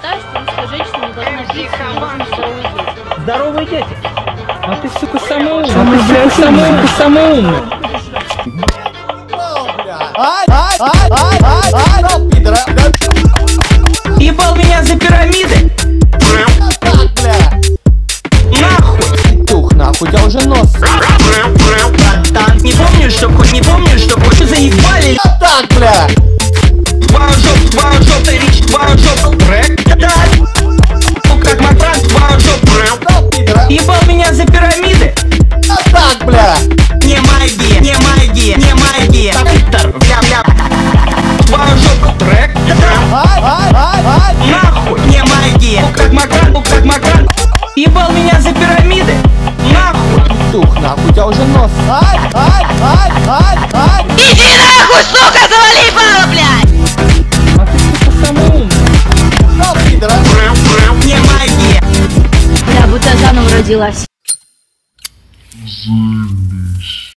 считаю, что русская женщина не должна биться, не должны здоровые дети. Здоровые дети? А ты, сука, самоумный. Самоумный. Ебал меня за пирамиды? Нахуй! Петух, нахуй, у тебя уже нос. Братан, не помню, что хоть заебали. Так, бля! Твоя жопа, речь, твоя жопа, рэк, да. Как матрас, твоя жопа. Ебал меня за пирамиды? Так, бля! Не магия, не магия, не магия. Компьютер, бля-бля. Твоя жопа, рэк, да. Нахуй, не магия. Как макран. Ебал меня за пирамиды? Нахуй. Петух, нахуй, у тебя уже нос. Иди нахуй, сука, завали ебало, блядь! А ты, сука, самоумный. Не магия. Бля, будто я заново родилась.